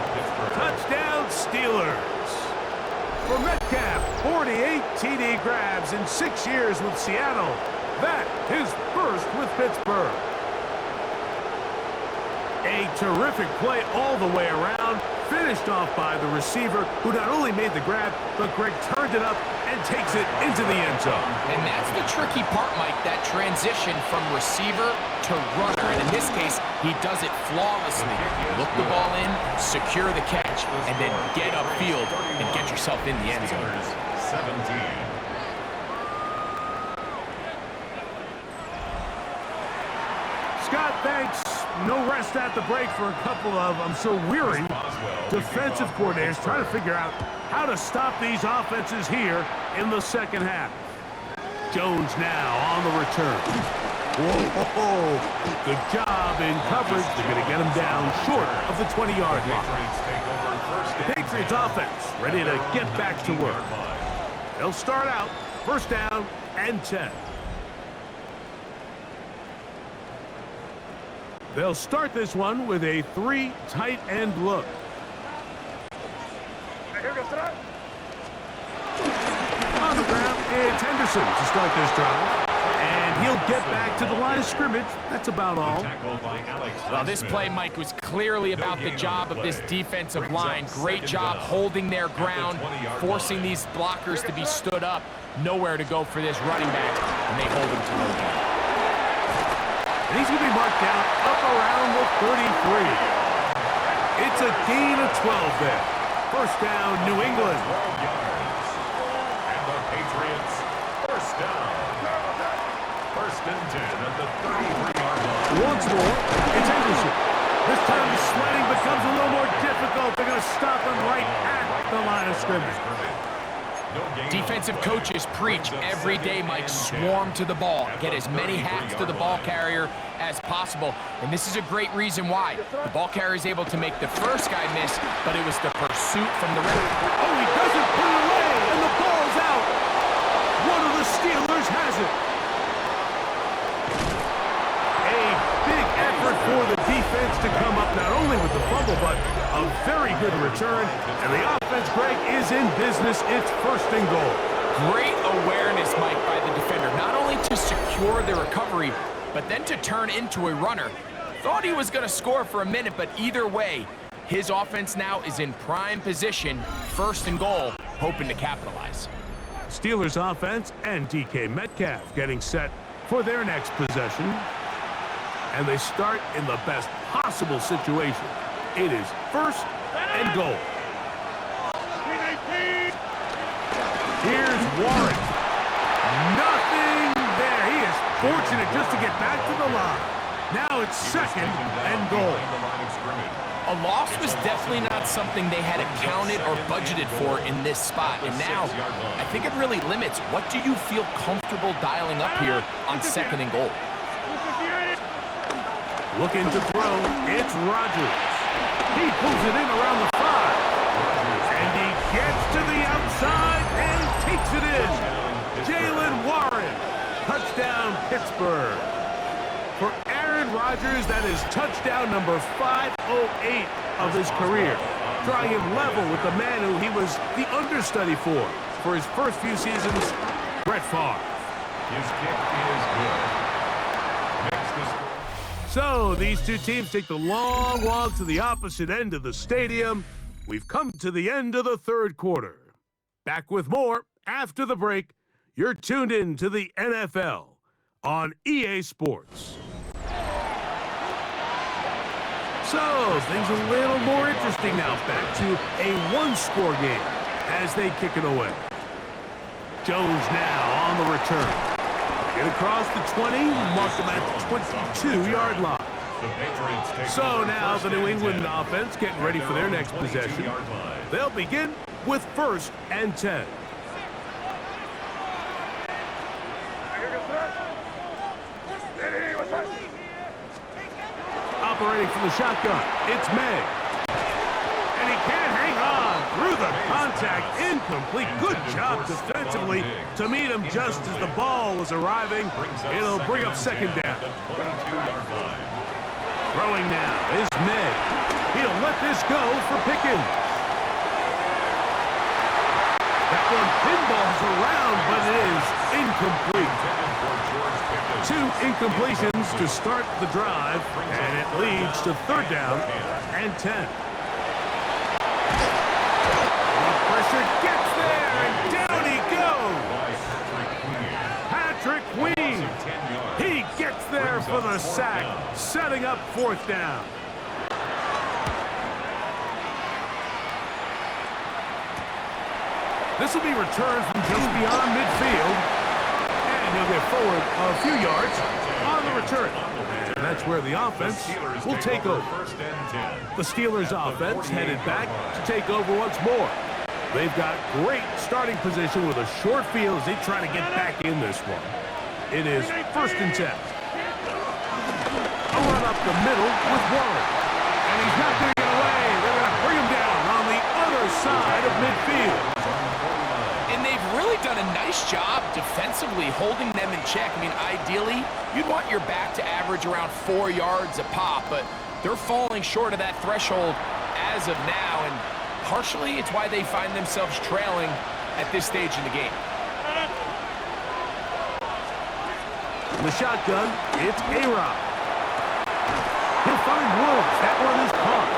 Touchdown Steelers. For Metcalf, 48 TD grabs in 6 years with Seattle. That his first with Pittsburgh. A terrific play all the way around, finished off by the receiver, who not only made the grab, but Greg turned it up and takes it into the end zone. And that's the tricky part, Mike, that transition from receiver to runner. And in this case, he does it flawlessly. Look the ball in, secure the catch, and then get upfield and get yourself in the end zone. 17. Scott, thanks. No rest at the break for a couple of, I'm sure, weary defensive coordinators trying to figure out how to stop these offenses here in the second half. Jones now on the return. Whoa, good job in coverage. They're going to get him down short of the 20-yard line. The Patriots offense ready to get back to work. They'll start out first down and 10. They'll start this one with a 3 tight end look. On the ground, it's Henderson to start this drive. And he'll get back to the line of scrimmage. That's about all. Well, this play, Mike, was clearly about the job of this defensive line. Great job holding their ground, forcing these blockers to be stood up. Nowhere to go for this running back, and they hold him to no gain. And he's going to be marked down up around the 33. It's a gain of 12 there. First down, New England. And the Patriots, first down. First and 10 at the 33-yard line. Once more, it's Henderson. This time the sledding becomes a little more difficult. They're going to stop him right at the line of scrimmage. Defensive coaches preach every day, Mike, swarm to the ball. Get as many hacks to the ball carrier as possible. And this is a great reason why. The ball carrier is able to make the first guy miss, but it was the pursuit from the rim. Oh, he doesn't put it away, and the ball's out. One of the Steelers has it. A big effort for the defense to come up not only with the fumble, but a very good return. And the offense, Greg, is in business. It's first and goal. Great awareness, Mike, by the defender. Not only to secure the recovery, but then to turn into a runner. Thought he was going to score for a minute, but either way, his offense now is in prime position, first and goal, hoping to capitalize. Steelers offense and DK Metcalf getting set for their next possession. And they start in the best possible situation. It is first and goal. Here's Warren. Nothing there. He is fortunate just to get back to the line. Now it's second and goal. A loss was definitely not something they had accounted or budgeted for in this spot. And now, I think it really limits what do you feel comfortable dialing up here on second and goal. Looking to throw, it's Rodgers. He pulls it in around the 5. And he gets to the outside and takes it in. Jalen Warren. Touchdown, Pittsburgh. For Aaron Rodgers, that is touchdown number 508 of his career. Drawing him level with the man who he was the understudy for his first few seasons, Brett Favre. His kick is good. So these two teams take the long walk to the opposite end of the stadium. We've come to the end of the third quarter. Back with more after the break. You're tuned in to the NFL on EA Sports. So things a little more interesting now. Back to a one-score game as they kick it away. Jones now on the return. Get across the 20, mark them at the 22-yard line. So now the New England offense getting ready for their next possession. They'll begin with first and 10. Operating from the shotgun, it's May. And he can't hang on. through the contact, incomplete. Good job defensively to meet him just as the ball was arriving. It'll bring up second down. Throwing now is May. He'll let this go for Pickens. That one pinballs around, but it is incomplete. 2 incompletions to start the drive, and it leads to third down and 10. The pressure gets there, and down he goes. Patrick Queen. He gets there for the sack, setting up fourth down. This will be returned from just beyond midfield, and he'll get forward a few yards on the return. And that's where the offense will take over. The Steelers' offense headed back to take over once more. They've got great starting position with a short field as they try to get back in this one. It is first and 10. A run up the middle with Warren. And he's not going to get away. They're going to bring him down on the other side of midfield. And they've really done a nice job defensively holding them in check. I mean, ideally, you'd want your back to average around 4 yards a pop, but they're falling short of that threshold as of now, and partially it's why they find themselves trailing at this stage in the game. In the shotgun, it's A-Rob. He'll find Woods. That one is caught.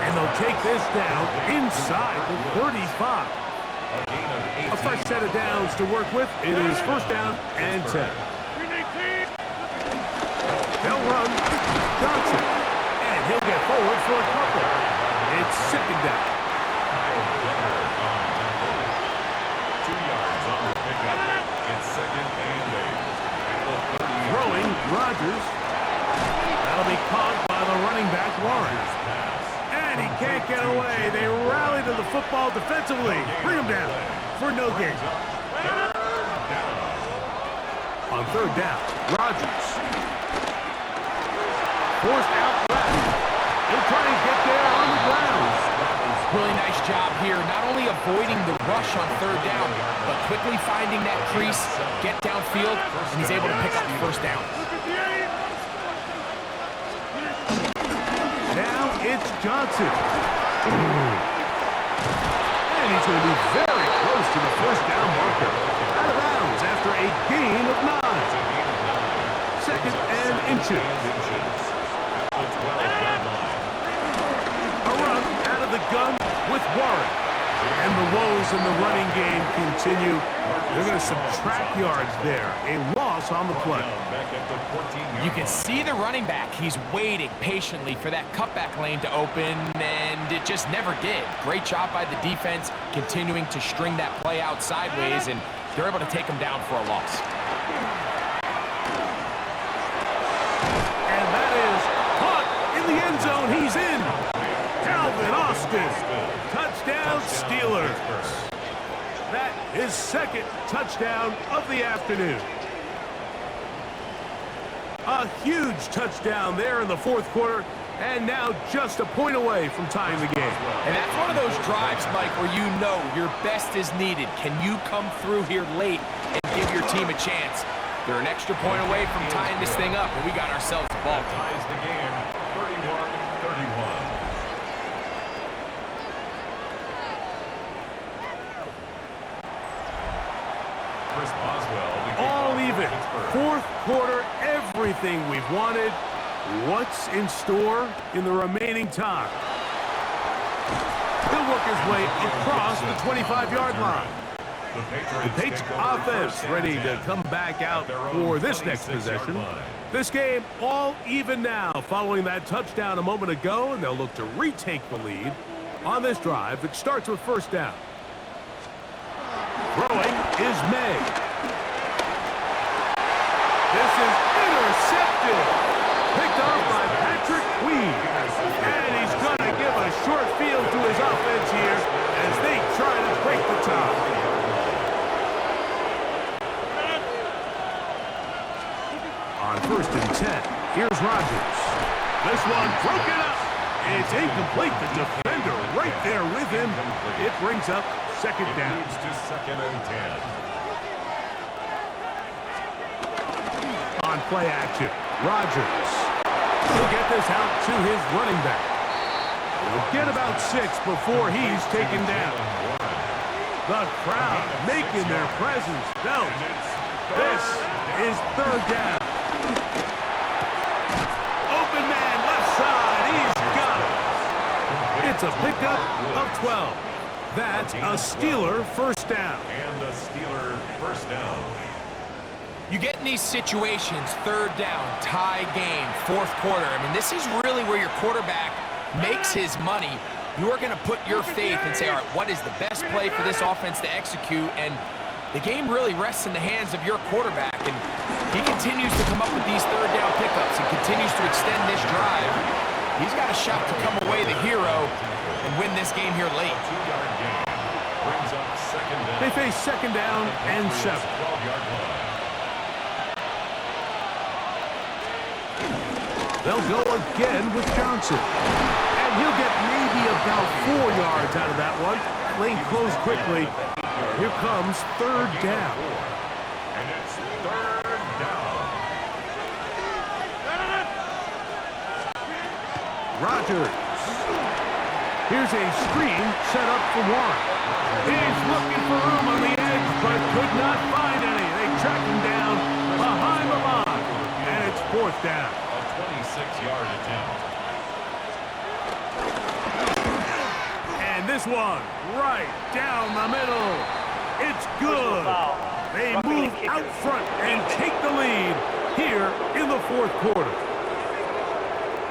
And they'll take this down inside the 35. A fresh set of downs to work with. It is first down and 10. They'll run Johnson. And he'll get forward for a couple. It's second down. 2 yards on the pickup. It's second and 8. Throwing Rodgers. That'll be caught by the running back, Warren. And he can't get away. They rally to the football defensively. Bring him down for no gain. On third down, Rodgers. Forced out left. He'll try and get there on the ground. Really nice job here, not only avoiding the rush on third down, but quickly finding that crease, get downfield, and he's able to pick up the first down. Now it's Johnson. And he's going to be very close to the first down marker. Out of bounds after a gain of 9. Second and inches. A run out of the gun with Warren. And the woes in the running game continue. They're going to subtract yards there. A loss on the play. You can see the running back. He's waiting patiently for that cutback lane to open, and it just never did. Great job by the defense, continuing to string that play out sideways, and they're able to take him down for a loss. And that is caught in the end zone. He's in. Calvin Austin. Touchdown, Steelers. That is second touchdown of the afternoon. A huge touchdown there in the fourth quarter, and now just a point away from tying the game. And that's one of those drives, Mike, where you know your best is needed. Can you come through here late and give your team a chance? They're an extra point away from tying this thing up, and we got ourselves a ball game. Ties the game, 31-31. All even. Fourth quarter, everything we've wanted. What's in store in the remaining time? He'll work his way across the 25-yard line. The Patriots offense ready to come back out for this next possession. This game all even now following that touchdown a moment ago, and they'll look to retake the lead on this drive that starts with first down. Throwing is May. This is intercepted. Picked off by Patrick Queen. And he's going to give a short field to his offense here as they try to break the tie. On first and 10, here's Rodgers. This one broken up. It's incomplete. The defender right there with him. It brings up second down. Moves to second and 10. On play action, Rodgers. He'll get this out to his running back. He'll get about 6 before he's taken down. The crowd making their presence felt. This is third down. Open man, left side. He's got it. It's a pickup of 12. That's a Steeler first down. And a Steeler first down. You get in these situations, third down, tie game, fourth quarter. I mean, this is really where your quarterback makes his money. You are going to put your faith and say, all right, what is the best play for this offense to execute? And the game really rests in the hands of your quarterback. And he continues to come up with these third down pickups and continues to extend this drive. He's got a shot to come away the hero and win this game here late. 2-yard gain. Brings up second down. They face second down and 7. 12-yard line. They'll go again with Johnson. And he'll get maybe about 4 yards out of that one. Lane closed quickly. Here comes third down. And it's third down. Rodgers. Here's a screen set up for Warren. He's looking for room on the edge, but could not find any. They track him down behind the line. And it's fourth down. 26-yard attempt. And this one, right down the middle. It's good. They move out front and take the lead here in the fourth quarter.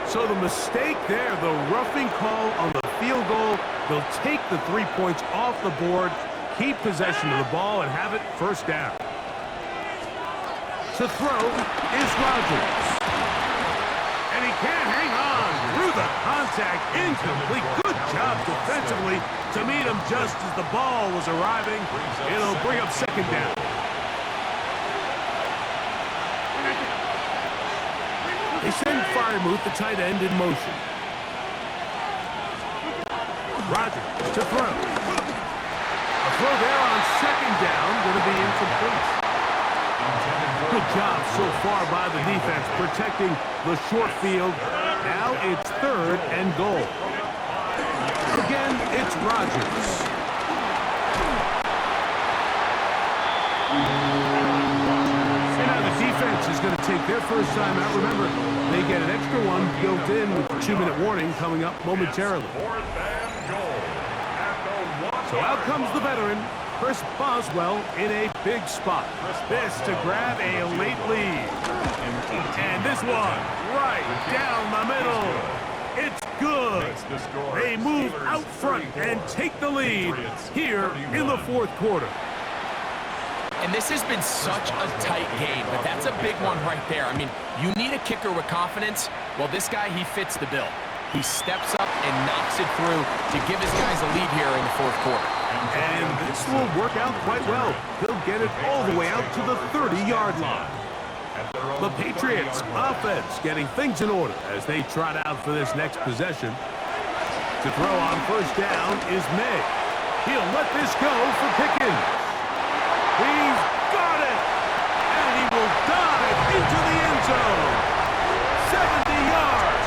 So the mistake there, the roughing call on the field goal, they'll take the 3 points off the board, keep possession of the ball, and have it first down. To throw is Rodgers. And he can't hang on through the contact. Incomplete. Good job defensively to meet him just as the ball was arriving. It'll bring up second down. They send Freiermuth, the tight end, in motion. Rodgers to throw. A throw there on second down, going to be incomplete. Good job so far by the defense protecting the short field. Now it's third and goal. Again, it's Rodgers. And now the defense is going to take their first time out. Remember, they get an extra one built in with the 2-minute warning coming up momentarily. So out comes the veteran, Chris Boswell, in a big spot. This to grab a late lead. And this one, right down the middle. It's good. They move out front and take the lead here in the fourth quarter. And this has been such a tight game, but that's a big one right there. I mean, you need a kicker with confidence. Well, this guy, he fits the bill. He steps up and knocks it through to give his guys a lead here in the fourth quarter. And this will work out quite well. He'll get it all the way out to the 30-yard line. The Patriots offense getting things in order as they trot out for this next possession. To throw on first down is May. He'll let this go for Pickens. He's got it! And he will dive into the end zone. 70 yards.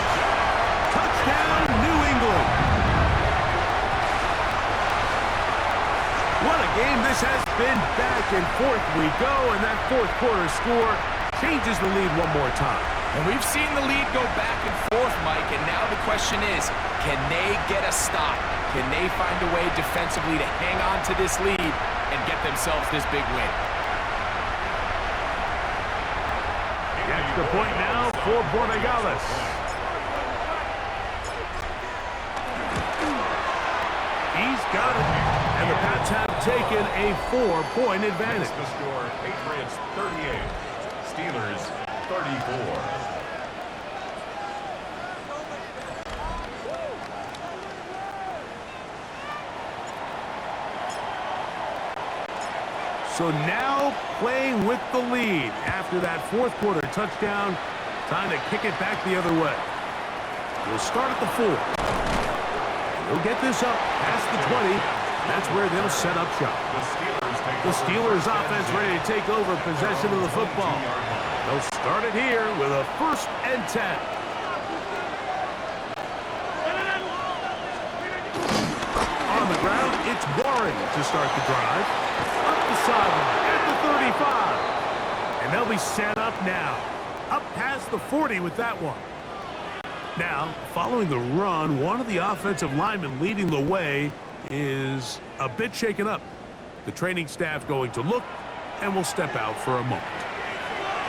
Touchdown, New England. What a game this has been. Back and forth we go, and that fourth quarter score changes the lead one more time. And we've seen the lead go back and forth, Mike, and now the question is, can they get a stop? Can they find a way defensively to hang on to this lead and get themselves this big win? The extra point now for Borregales. He's got it. And the Pats have taken a 4-point advantage. The score, Patriots 38, Steelers 34. So now playing with the lead after that fourth quarter touchdown. Time to kick it back the other way. He'll start at the 4. He'll get this up past the 20. That's where they'll set up shop. The Steelers offense ready to take over possession of the football. They'll start it here with a 1st and 10. On the ground, it's Warren to start the drive. Up the sideline at the 35. And they'll be set up now. Up past the 40 with that one. Now, following the run, one of the offensive linemen leading the way is a bit shaken up. The training staff going to look and will step out for a moment.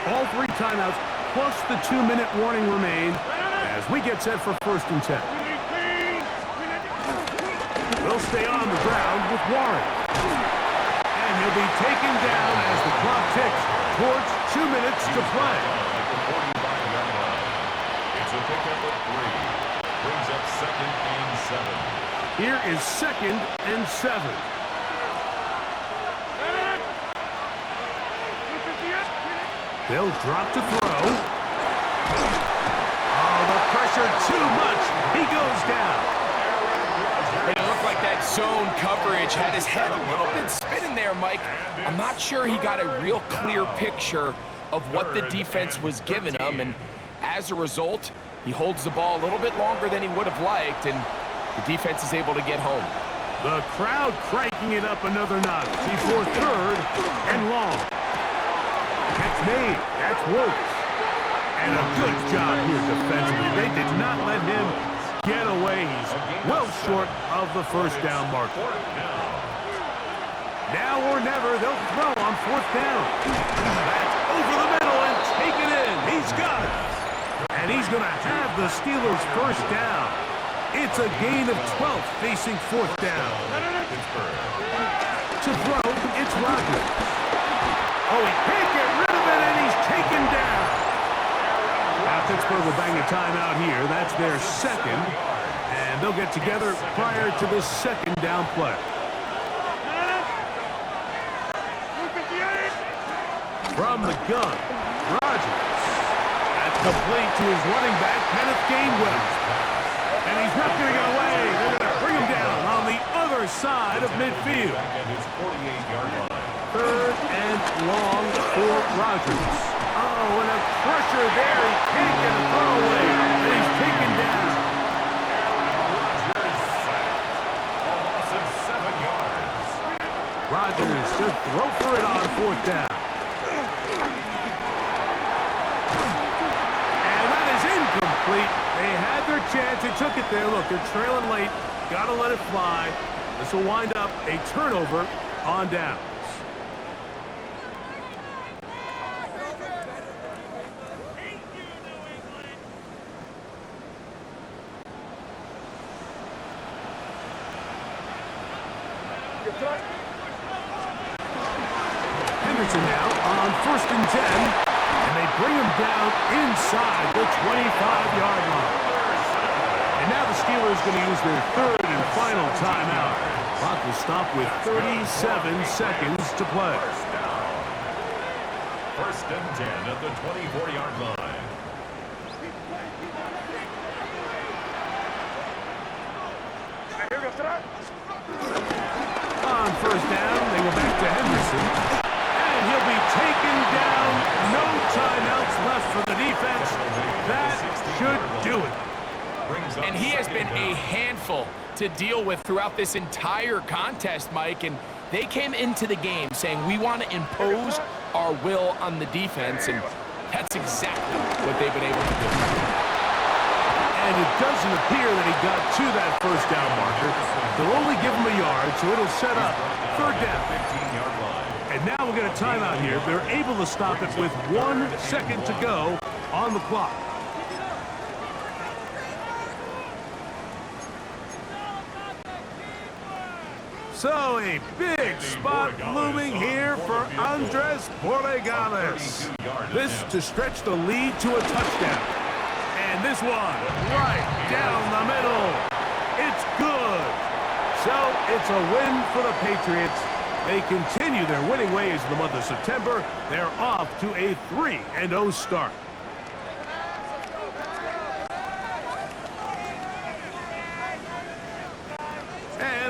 All 3 timeouts plus the 2-minute warning remain as we get set for 1st and 10. They'll stay on the ground with Warren. And he'll be taken down as the clock ticks towards 2 minutes to play. It's a pickup of 3. Brings up 2nd and 7. Here is 2nd and 7. They'll drop to throw. Oh, the pressure too much. He goes down. It looked like that zone coverage had his head a little bit spinning there, Mike. I'm not sure he got a real clear picture of what the defense was giving him, and as a result, he holds the ball a little bit longer than he would have liked, and the defense is able to get home. The crowd cranking it up another notch before 3rd and long. That's made. That's works. And a good job here defensively. They did not let him get away. He's well short of the 1st down marker. Now or never, they'll throw on 4th down. That's over the middle and take it in. He's got it. And he's going to have the Steelers' 1st down. It's a gain of 12 facing 4th down. To throw, it's Rodgers. Oh, he can't get rid of it, and he's taken down. Now Pittsburgh will bang a timeout here. That's their 2nd. And they'll get together prior to the 2nd down play. From the gun, Rodgers. That's complete to his running back, Kenneth Gainwell. And he's not going to get away. They're going to bring him down on the other side of midfield. 3rd and long for Rodgers. Oh, and a pressure there. He can't get a throw away. And he's taken down. Rodgers to throw for it on 4th down. And that is incomplete. They had their chance. They took it there. Look, they're trailing late. Got to let it fly. This will wind up a turnover on downs. Henderson now on 1st and 10, and they bring him down inside the 25-yard line. And now the Steelers going to use their 3rd and final timeout. Clock will stop with 37 seconds to play. 1st and 10 at the 24-yard line. On 1st down, they go back to Henderson. And he'll be taken down. No timeouts left for the defense. That should do it. And he has been a handful to deal with throughout this entire contest, Mike. And they came into the game saying, we want to impose our will on the defense. And that's exactly what they've been able to do. And it doesn't appear that he got to that 1st down marker. They'll only give him a yard, so it'll set up 3rd down. And now we'll get a timeout here. They're able to stop it with 1 second to go on the clock. So a big spot looming here for Andres Borregales. This to stretch the lead to a touchdown. And this one right down the middle. It's good. So it's a win for the Patriots. They continue their winning ways in the month of September. They're off to a 3-0 start.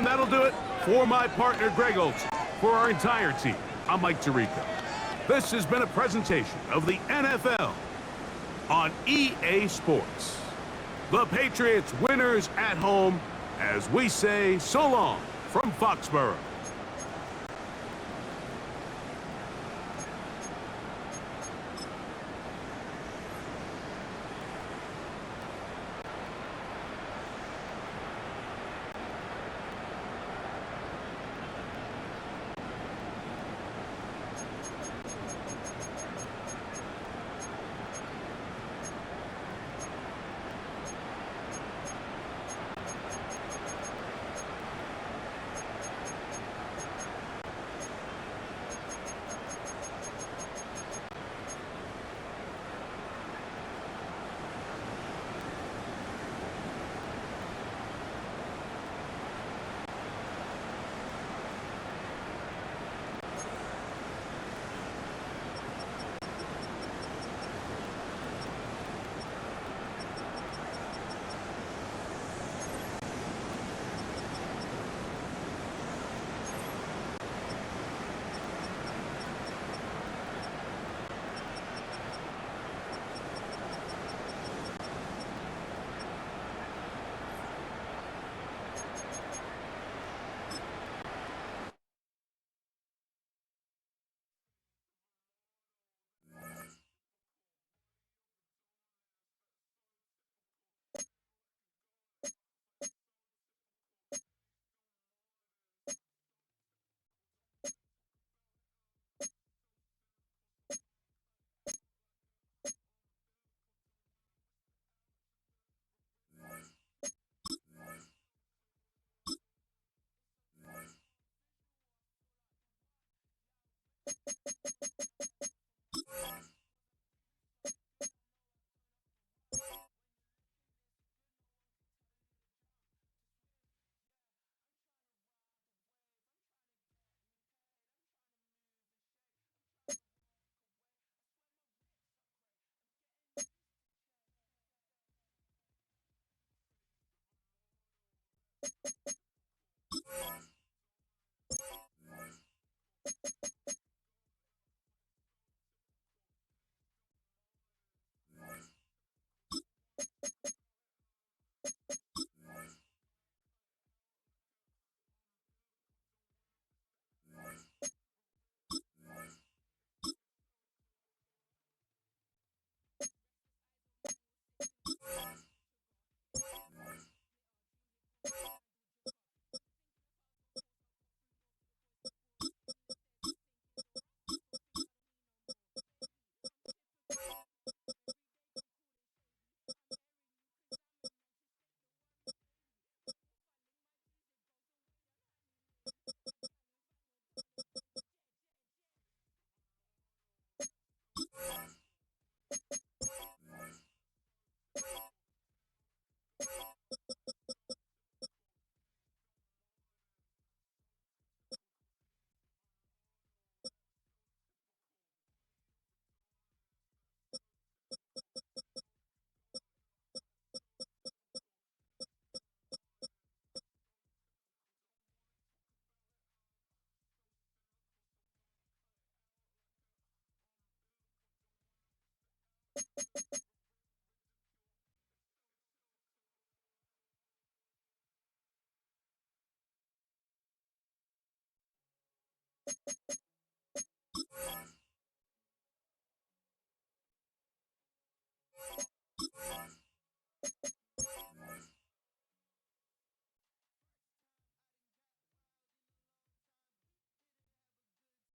And that'll do it for my partner, Greg Olson. For our entire team, I'm Mike Tirico. This has been a presentation of the NFL on EA Sports. The Patriots winners at home as we say so long from Foxborough.